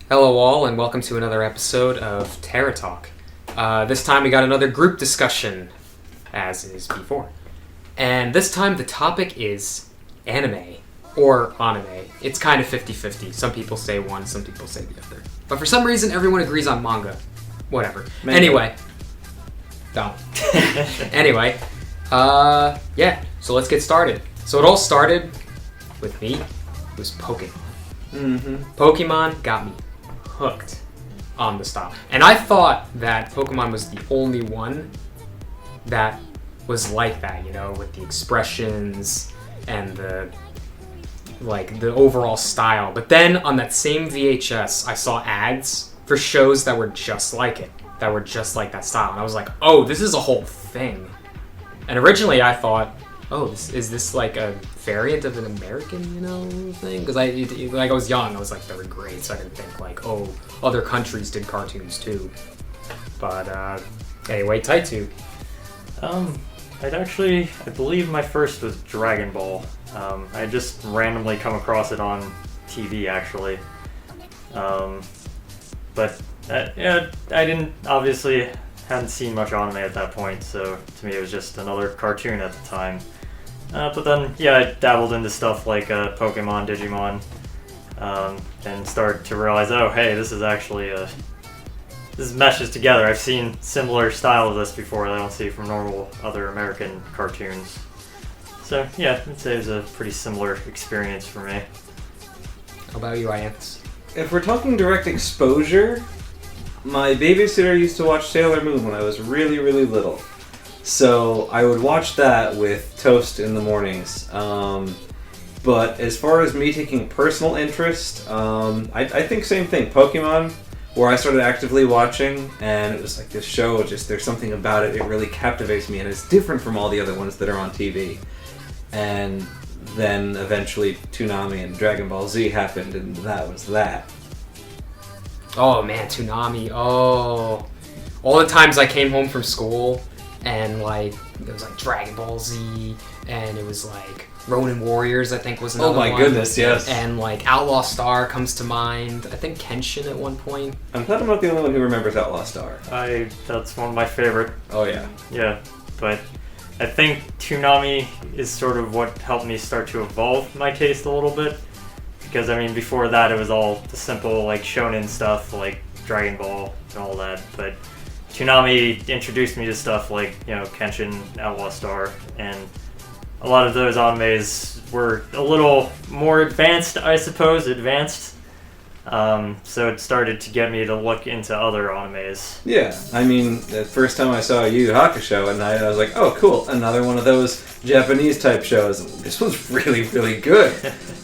Hello all, and welcome to another episode of TerraTalk. This time we got another group discussion, as is before. And this time the topic is anime, or anime. It's kind of 50-50. Some people say one, some people say the other. But for some reason everyone agrees on manga. Whatever. Manga. Anyway. Don't. Anyway. Yeah, so let's get started. So it all started with me. It was Pokemon. Pokemon got me hooked on the style. And I thought that Pokemon was the only one that was like that, you know, with the expressions and the overall style. But then on that same VHS, I saw ads for shows that were just like it, that were just like that style. And I was like, oh, this is a whole thing. And originally I thought, oh, is this like a variant of an American, thing? Because I was young, I was like third grade, so I didn't think like, oh, other countries did cartoons too. But anyway, Taitu. I believe my first was Dragon Ball. I just randomly come across it on TV actually. But I hadn't seen much anime at that point, so to me it was just another cartoon at the time. But then, I dabbled into stuff like Pokemon, Digimonn, and started to realize, oh, hey, this is actually this meshes together. I've seen similar style of this before that I don't see from normal other American cartoons. So, I'd say it was a pretty similar experience for me. How about you, Ianthus? If we're talking direct exposure, my babysitter used to watch Sailor Moon when I was really, really little. So I would watch that with toast in the mornings. But as far as me taking personal interest, I think same thing. Pokemon, where I started actively watching, and it was like this show, just there's something about it, it really captivates me, and it's different from all the other ones that are on TV. And then eventually Toonami and Dragon Ball Z happened, and that was that. Oh man, Toonami. Oh. All the times I came home from school and like it was like Dragon Ball Z, and it was like Ronin Warriors, I think was another one. Oh my goodness, yes. And like Outlaw Star comes to mind. I think Kenshin at one point. I'm glad I'm not the only one who remembers Outlaw Star. That's one of my favorite. Oh yeah. Yeah, but I think Toonami is sort of what helped me start to evolve my taste a little bit. Because, before that it was all the simple, like, shonen stuff, like Dragon Ball and all that. But Toonami introduced me to stuff like, Kenshin, Outlaw Star, and a lot of those animes were a little more advanced, I suppose, so it started to get me to look into other animes. Yeah, the first time I saw Yu Yu Hakusho at night, I was like, oh cool, another one of those Japanese type shows. This was really, really good.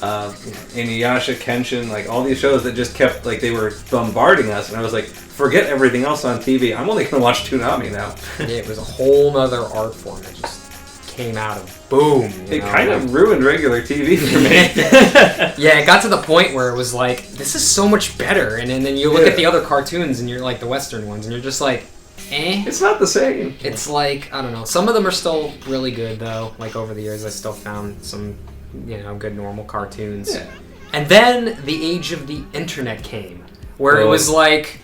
Inuyasha, Kenshin, like all these shows that just kept, like they were bombarding us, and I was like, forget everything else on TV, I'm only going to watch Toonami now. Yeah, it was a whole other art form that just came out of boom. It kind of ruined regular TV for me. Yeah, it got to the point where it was like, this is so much better, and then you look at the other cartoons, and you're like the Western ones, and you're just like, eh. It's not the same. It's like, I don't know, some of them are still really good though. Like over the years I still found some, good normal cartoons. Yeah. And then the age of the internet came, where it was like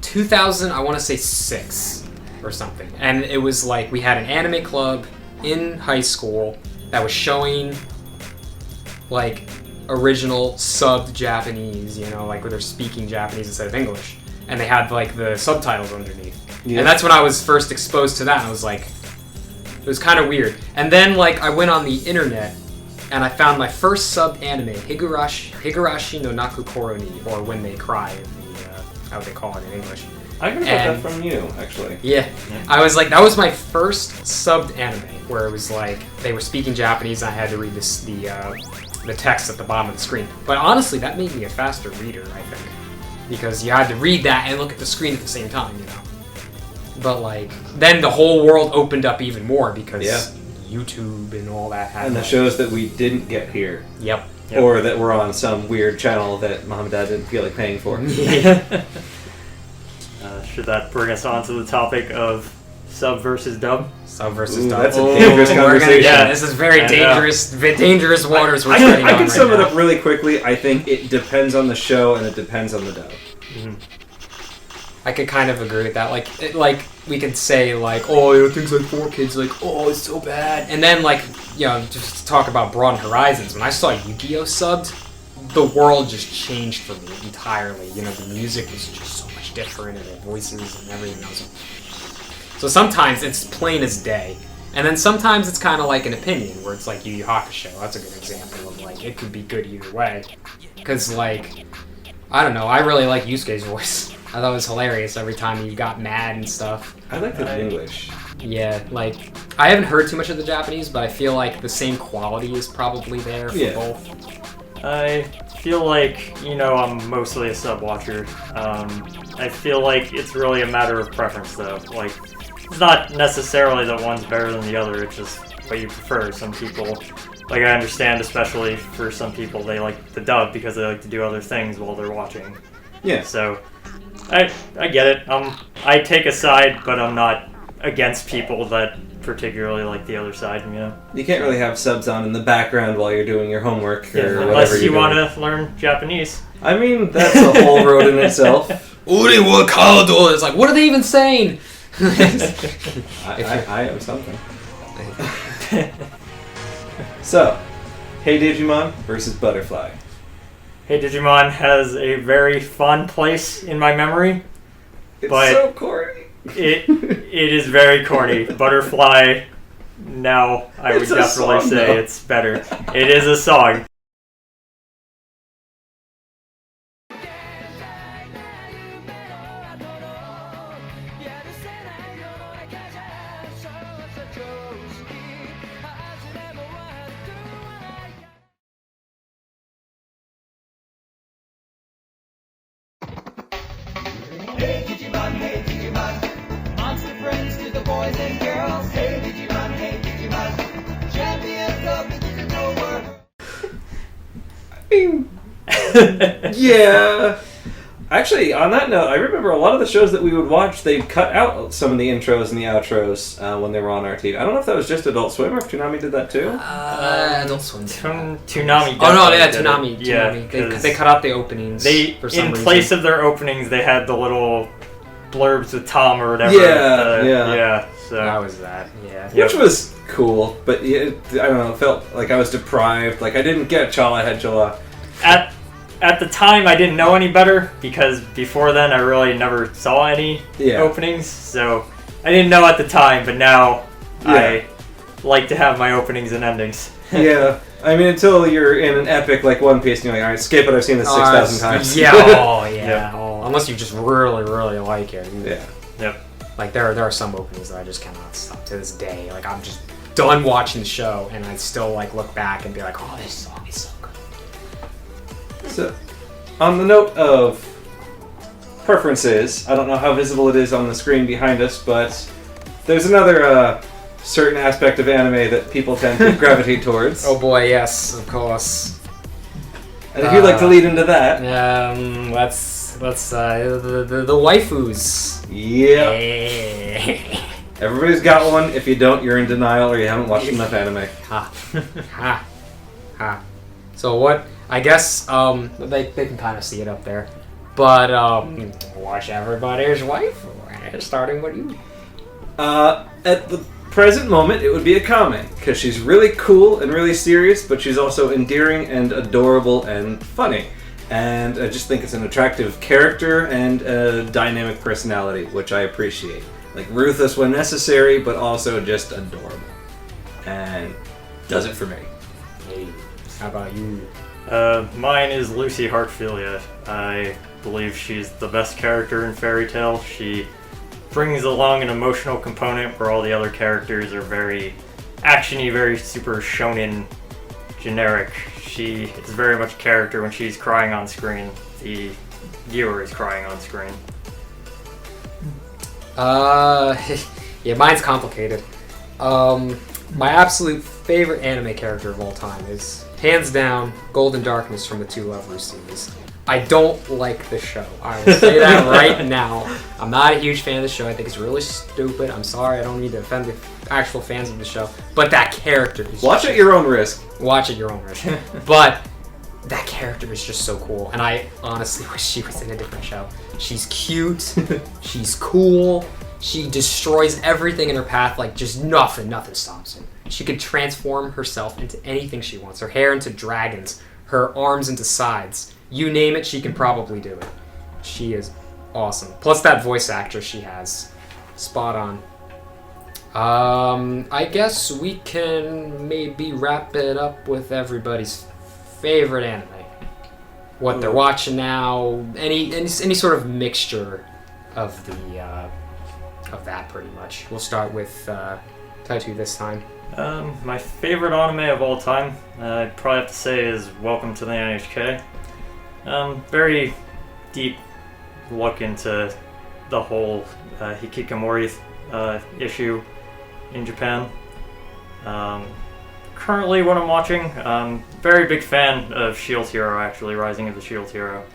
2000, I want to say 6 or something. And it was like we had an anime club in high school that was showing like original subbed Japanese, like where they're speaking Japanese instead of English. And they had like the subtitles underneath. Yeah. And that's when I was first exposed to that. And I was like, it was kind of weird. And then like I went on the internet and I found my first subbed anime, Higurashi no Naku Koroni, or When They Cry, how they call it in English. I heard about that from you, actually. Yeah. I was like, that was my first subbed anime, where it was like, they were speaking Japanese and I had to read the text at the bottom of the screen. But honestly, that made me a faster reader, I think. Because you had to read that and look at the screen at the same time, But like, then the whole world opened up even more because YouTube and all that happened. And the shows that we didn't get here. Yep. Or that were on some weird channel that Mom and Dad didn't feel like paying for. Should that bring us on to the topic of sub versus dub. Sub versus Ooh, dub. that's a dangerous conversation. Yeah. This is very I know. dangerous waters we're I treading can on right sum it now. up really quickly. I think it depends on the show and it depends on the dub. I could kind of agree with that. Like we could say like, oh, things like 4Kids, like, oh, it's so bad. And then like, just to talk about Broaden Horizons. When I saw Yu-Gi-Oh subbed, the world just changed for me entirely. The music was just so much different, and the voices and everything else. So sometimes it's plain as day, and then sometimes it's kind of like an opinion, where it's like Yu Yu Hakusho. That's a good example of like it could be good either way. Because like, I don't know, I really like Yusuke's voice. I thought it was hilarious every time he got mad and stuff. I like it in English. Yeah, like I haven't heard too much of the Japanese, but I feel like the same quality is probably there for both. I feel like, I'm mostly a sub watcher. I feel like it's really a matter of preference, though. Like, it's not necessarily that one's better than the other, it's just what you prefer. Some people, like, I understand, especially for some people, they like the dub because they like to do other things while they're watching. Yeah. So, I get it. I take a side, but I'm not against people that particularly like the other side, You can't really have subs on in the background while you're doing your homework or whatever unless you you're want doing. to learn Japanese. I mean, that's a whole road in itself. Uri wa Kado! It's like, what are they even saying? I am something. So, Hey Digimon versus Butterfly. Hey Digimon has a very fun place in my memory. It's But- so corny. It is very corny. Butterfly, now I would It's a definitely song, say though. it's better. It is a song. Hey Digimon, monster friends to the boys and girls. Hey Digimon, champions of the digital world. Yeah. Actually, on that note, I remember a lot of the shows that we would watch, they cut out some of the intros and the outros when they were on our TV. I don't know if that was just Adult Swim or if Toonami did that too. Adult Swim. Toonami. Oh no, yeah, definitely did it. Toonami. Yeah, They cut out the openings. They for some in reason. place of their openings, they had the little blurbs with Tom or whatever. Yeah. So That was that. Yeah. Which was cool, but yeah, I don't know, it felt like I was deprived. Like I didn't get Chala Head Chala. At the time, I didn't know any better because before then, I really never saw any openings. So I didn't know at the time, but now I like to have my openings and endings. Yeah. I mean, until you're in an epic like One Piece and you're like, alright, skip it, I've seen this 6,000 times. Yeah, oh yeah. Yep. Oh, unless you just really, really like it. Yeah. Yep. Like there are some openings that I just cannot stop to this day. Like I'm just done watching the show and I still like look back and be like, oh, this song is so good. So, on the note of preferences, I don't know how visible it is on the screen behind us, but there's another certain aspect of anime that people tend to gravitate towards. Oh boy, yes, of course. And if you'd like to lead into that. Let's the waifus. Yeah. Yeah. Everybody's got one. If you don't, you're in denial or you haven't watched enough anime. Ha. So what? I guess they can kind of see it up there, but watch everybody's waifu, starting with you. At the present moment, it would be Akame, because she's really cool and really serious, but she's also endearing and adorable and funny. And I just think it's an attractive character and a dynamic personality, which I appreciate. Like, ruthless when necessary, but also just adorable. And does it for me. Hey, how about you? Mine is Lucy Heartfilia. I believe she's the best character in Fairy Tail. She brings along an emotional component where all the other characters are very actiony, very super shonen generic. She is very much a character when she's crying on screen. The viewer is crying on screen. Yeah, mine's complicated. My absolute favorite anime character of all time is, hands down, Golden Darkness from the Two Lovers series. I don't like the show. I will say that right now. I'm not a huge fan of the show. I think it's really stupid. I'm sorry. I don't need to offend the actual fans of the show. But that character is... Watch at your own risk. Watch at your own risk. But that character is just so cool. And I honestly wish she was in a different show. She's cute. She's cool. She destroys everything in her path. Like, just nothing stops her. She could transform herself into anything she wants. Her hair into dragons. Her arms into sides. You name it, she can probably do it. She is awesome. Plus that voice actor she has. Spot on. I guess we can maybe wrap it up with everybody's favorite anime. What they're watching now. Any sort of mixture of the of that pretty much. We'll start with Taitu this time. My favorite anime of all time, I'd probably have to say, is Welcome to the NHK. Very deep look into the whole Hikikomori issue in Japan. Currently, what I'm watching, very big fan of Shield Hero, actually, Rising of the Shield Hero.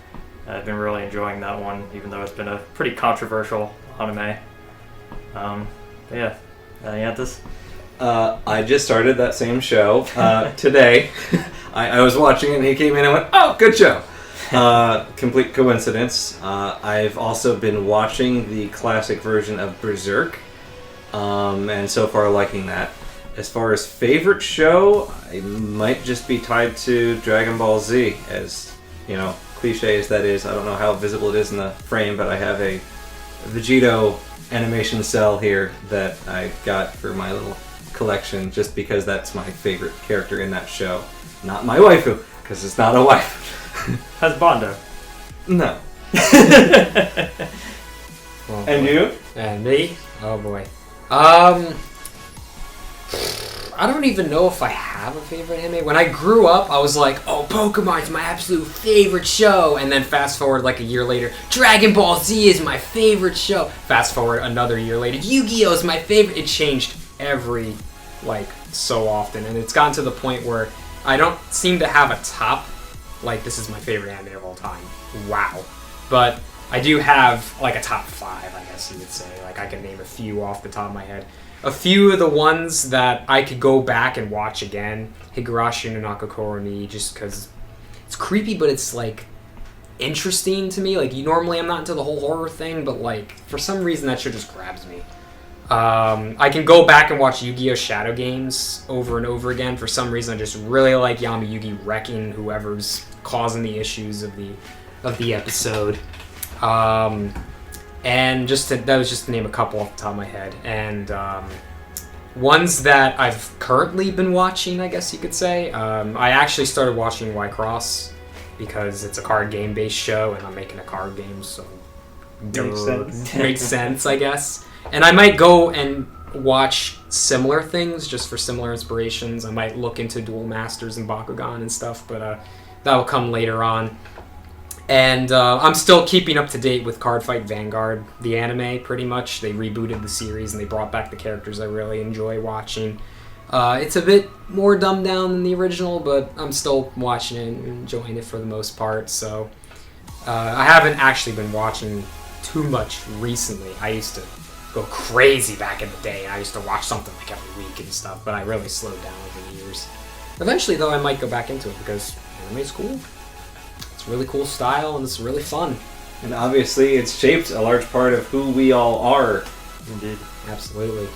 I've been really enjoying that one, even though it's been a pretty controversial anime. Yantis? I just started that same show today. I was watching it and he came in and went, "Oh, good show." Complete coincidence. I've also been watching the classic version of Berserk, and so far liking that. As far as favorite show, I might just be tied to Dragon Ball Z, as cliche as that is. I don't know how visible it is in the frame, but I have a Vegito animation cell here that I got for my little collection, just because that's my favorite character in that show. Not my waifu, because it's not a waifu. Has Bondo? No. Well, And you? And me? Oh boy. I don't even know if I have a favorite anime. When I grew up, I was like, oh, Pokemon's my absolute favorite show. And then fast forward like a year later, Dragon Ball Z is my favorite show. Fast forward another year later, Yu-Gi-Oh! Is my favorite. It changed every, so often. And it's gotten to the point where I don't seem to have a top, this is my favorite anime of all time. Wow. But I do have, a top 5, I guess you would say. I can name a few off the top of my head. A few of the ones that I could go back and watch again, Higurashi no Nakakoro ni, just because it's creepy, but it's, interesting to me. Normally I'm not into the whole horror thing, but, for some reason that shit just grabs me. I can go back and watch Yu-Gi-Oh! Shadow Games over and over again. For some reason, I just really like Yamayugi wrecking whoever's causing the issues of the episode. And that was just to name a couple off the top of my head. And ones that I've currently been watching, I guess you could say. I actually started watching Y-Cross because it's a card game based show, and I'm making a card game, so makes sense, I guess. And I might go and watch similar things just for similar inspirations. I might look into Duel Masters and Bakugan and stuff, but that will come later on. And I'm still keeping up to date with Cardfight Vanguard, the anime, pretty much. They rebooted the series and they brought back the characters I really enjoy watching. It's a bit more dumbed down than the original, but I'm still watching it and enjoying it for the most part. So I haven't actually been watching too much recently. I used to go crazy back in the day. I used to watch something every week and stuff, but I really slowed down over the years. Eventually, though, I might go back into it because anime's cool. It's really cool style and it's really fun. And obviously, it's shaped a large part of who we all are. Indeed. Absolutely.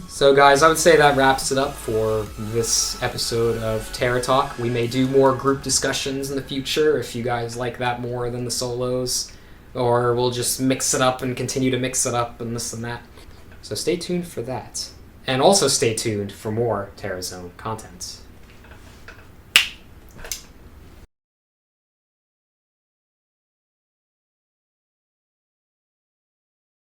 So, guys, I would say that wraps it up for this episode of TerraTalk. We may do more group discussions in the future if you guys like that more than the solos. Or we'll just mix it up and continue to mix it up and this and that. So stay tuned for that. And also stay tuned for more Terrazone content.